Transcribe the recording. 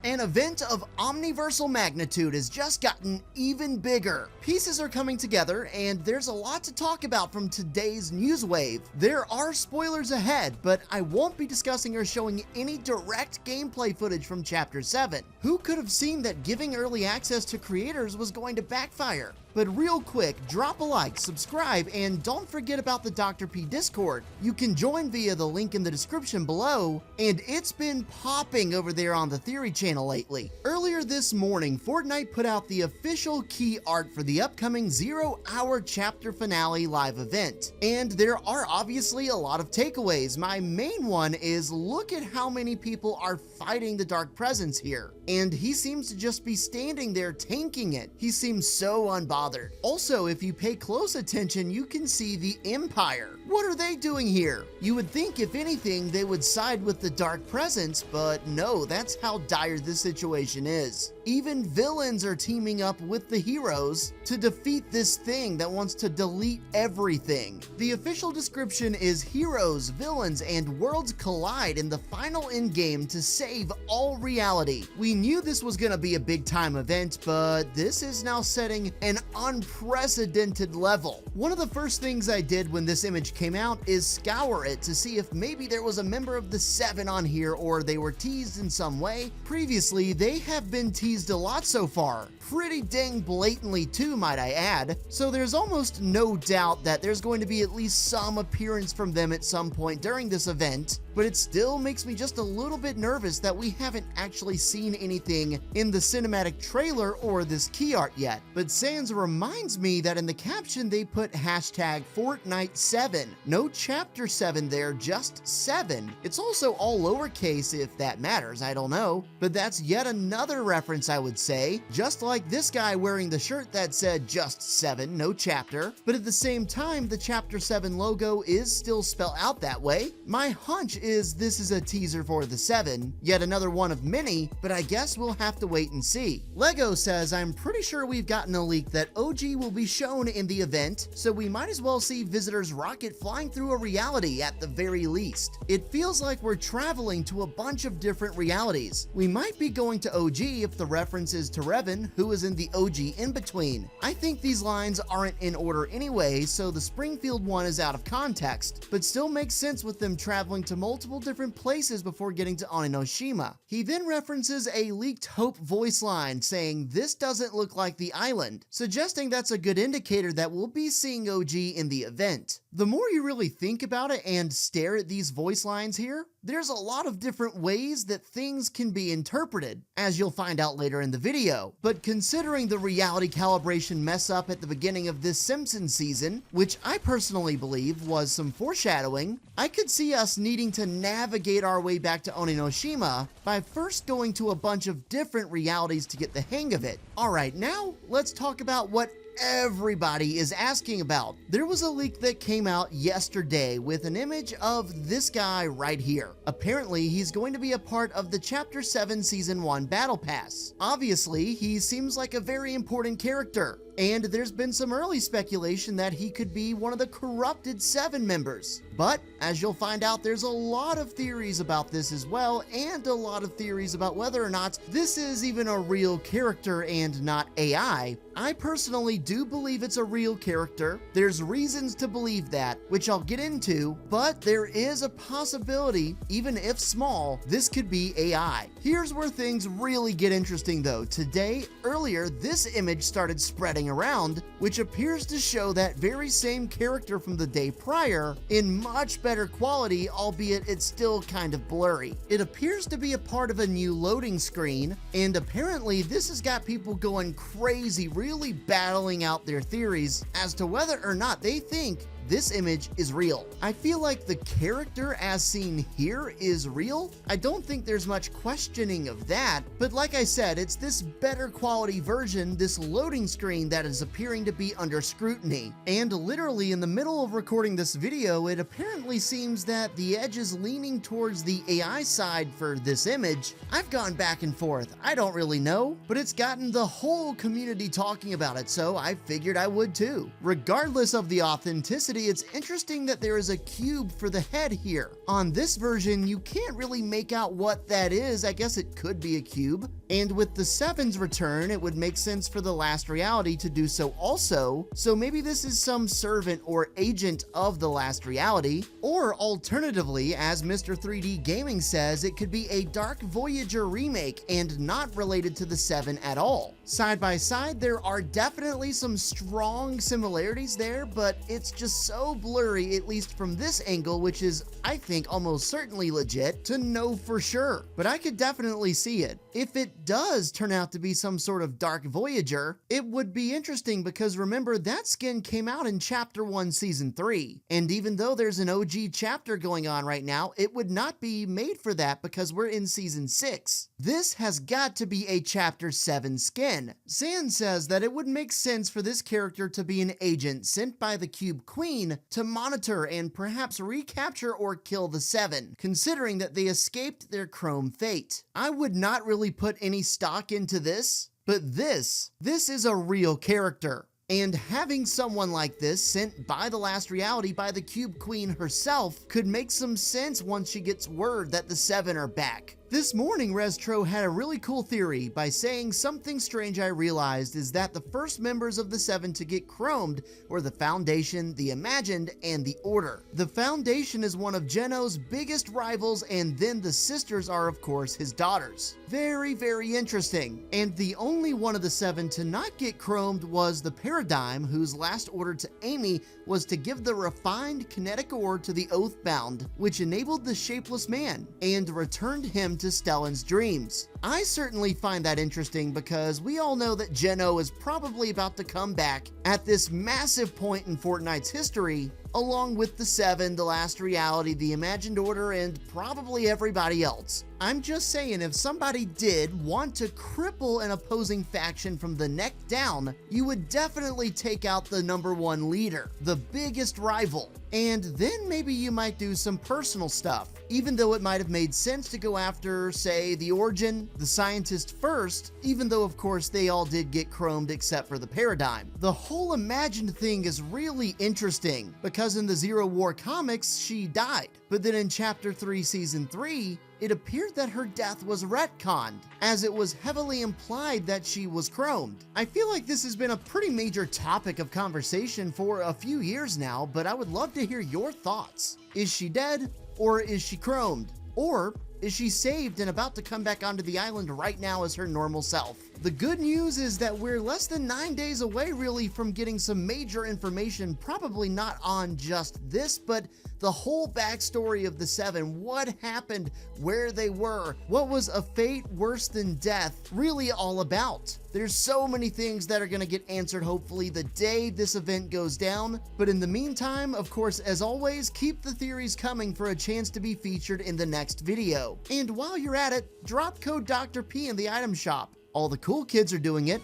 An event of omniversal magnitude has just gotten even bigger. Pieces are coming together, and there's a lot to talk about from today's news wave. There are spoilers ahead, but I won't be discussing or showing any direct gameplay footage from Chapter 7. Who could have seen that giving early access to creators was going to backfire? But real quick, drop a like, subscribe, and don't forget about the Dr. P Discord. You can join via the link in the description below, and it's been popping over there on the Theory channel lately. Earlier this morning, Fortnite put out the official key art for the upcoming 0-hour chapter finale live event. And there are obviously a lot of takeaways. My main one is look at how many people are fighting the Dark Presence here. And he seems to just be standing there tanking it. He seems so unbothered. Also, if you pay close attention, you can see the Empire. What are they doing here? You would think if anything they would side with the Dark Presence, but no, that's how dire this situation is. Even villains are teaming up with the heroes to defeat this thing that wants to delete everything. The official description is heroes, villains, and worlds collide in the final endgame to save all reality. We knew this was gonna be a big time event, but this is now setting an unprecedented level. One of the first things I did when this image came out is scour it to see if maybe there was a member of the Seven on here or they were teased in some way. Previously, they have been teased a lot so far. Pretty dang blatantly too, might I add. So there's almost no doubt that there's going to be at least some appearance from them at some point during this event, but it still makes me just a little bit nervous that we haven't actually seen anything in the cinematic trailer or this key art yet. But Sans reminds me that in the caption they put hashtag Fortnite 7. No chapter 7 there, just 7. It's also all lowercase if that matters, I don't know. But that's yet another reference, I would say. Just like this guy wearing the shirt that said just 7, no chapter. But at the same time, the chapter 7 logo is still spelled out that way. My hunch is this is a teaser for the 7, yet another one of many, but I guess we'll have to wait and see. Lego says, I'm pretty sure we've gotten a leak that OG will be shown in the event, so we might as well see visitors rocket flying through a reality at the very least. It feels like we're traveling to a bunch of different realities. We might be going to OG if the reference is to Revan, who is in the OG in-between. I think these lines aren't in order anyway, so the Springfield one is out of context, but still makes sense with them traveling to multiple different places before getting to Oninoshima. He then references a leaked Hope voice line saying this doesn't look like the island, suggesting that's a good indicator that we'll be seeing OG in the event. The more you really think about it and stare at these voice lines here, there's a lot of different ways that things can be interpreted, as you'll find out later in the video. But considering the reality calibration mess up at the beginning of this Simpsons season, which I personally believe was some foreshadowing, I could see us needing to navigate our way back to Oninoshima by first going to a bunch of different realities to get the hang of it. Alright, now let's talk about what everybody is asking about. There was a leak that came out yesterday with an image of this guy right here. Apparently, he's going to be a part of the Chapter 7 Season 1 Battle Pass. Obviously, he seems like a very important character, and there's been some early speculation that he could be one of the corrupted 7 members. But, as you'll find out, there's a lot of theories about this as well, and a lot of theories about whether or not this is even a real character and not AI. I personally do believe it's a real character. There's reasons to believe that, which I'll get into, but there is a possibility, even if small, this could be AI. Here's where things really get interesting though. Today, earlier, this image started spreading around, which appears to show that very same character from the day prior in much better quality, albeit it's still kind of blurry. It appears to be a part of a new loading screen, and apparently this has got people going crazy, really battling out their theories as to whether or not they think this image is real. I feel like the character as seen here is real. I don't think there's much questioning of that, but like I said, it's this better quality version, this loading screen that is appearing to be under scrutiny. And literally in the middle of recording this video, it apparently seems that the edge is leaning towards the AI side for this image. I've gone back and forth, I don't really know, but it's gotten the whole community talking about it, so I figured I would too. Regardless of the authenticity reality, it's interesting that there is a cube for the head here. On this version, you can't really make out what that is. I guess it could be a cube. And with the 7's return, it would make sense for the last reality to do so also. So maybe this is some servant or agent of the last reality. Or alternatively, as Mr. 3D Gaming says, it could be a Dark Voyager remake and not related to the 7 at all. Side by side, there are definitely some strong similarities there, but it's just so blurry, at least from this angle, which is, I think, almost certainly legit, to know for sure. But I could definitely see it. If it does turn out to be some sort of Dark Voyager, it would be interesting because remember, that skin came out in Chapter 1, Season 3. And even though there's an OG chapter going on right now, it would not be made for that because we're in Season 6. This has got to be a Chapter 7 skin. Zan says that it would make sense for this character to be an agent sent by the Cube Queen to monitor and perhaps recapture or kill the 7, considering that they escaped their chrome fate. I would not really put any stock into this, but this is a real character. And having someone like this sent by the last reality by the Cube Queen herself could make some sense once she gets word that the 7 are back. This morning, Restro had a really cool theory by saying something strange I realized is that the first members of the 7 to get chromed were the Foundation, the Imagined, and the Order. The Foundation is one of Geno's biggest rivals, and then the sisters are, of course, his daughters. Very, very interesting. And the only one of the 7 to not get chromed was the Paradigm, whose last order to Amy was to give the refined kinetic ore to the Oathbound, which enabled the Shapeless Man, and returned him to Stellan's dreams. I certainly find that interesting because we all know that Geno is probably about to come back at this massive point in Fortnite's history, along with the 7, the last reality, the Imagined Order, and probably everybody else. I'm just saying, if somebody did want to cripple an opposing faction from the neck down, you would definitely take out the #1 leader, the biggest rival. And then maybe you might do some personal stuff, even though it might have made sense to go after, say, the Origin, the Scientist first, even though of course they all did get chromed except for the Paradigm. The whole Imagined thing is really interesting, because in the Zero War comics, she died. But then in Chapter 3, Season 3, it appeared that her death was retconned, as it was heavily implied that she was chromed. I feel like this has been a pretty major topic of conversation for a few years now, but I would love to hear your thoughts. Is she dead, or is she chromed? Or is she saved and about to come back onto the island right now as her normal self? The good news is that we're less than 9 days away really from getting some major information, probably not on just this, but the whole backstory of the 7, what happened, where they were, what was a fate worse than death really all about. There's so many things that are going to get answered hopefully the day this event goes down, but in the meantime, of course, as always, keep the theories coming for a chance to be featured in the next video. And while you're at it, drop code Dr. P in the item shop. All the cool kids are doing it,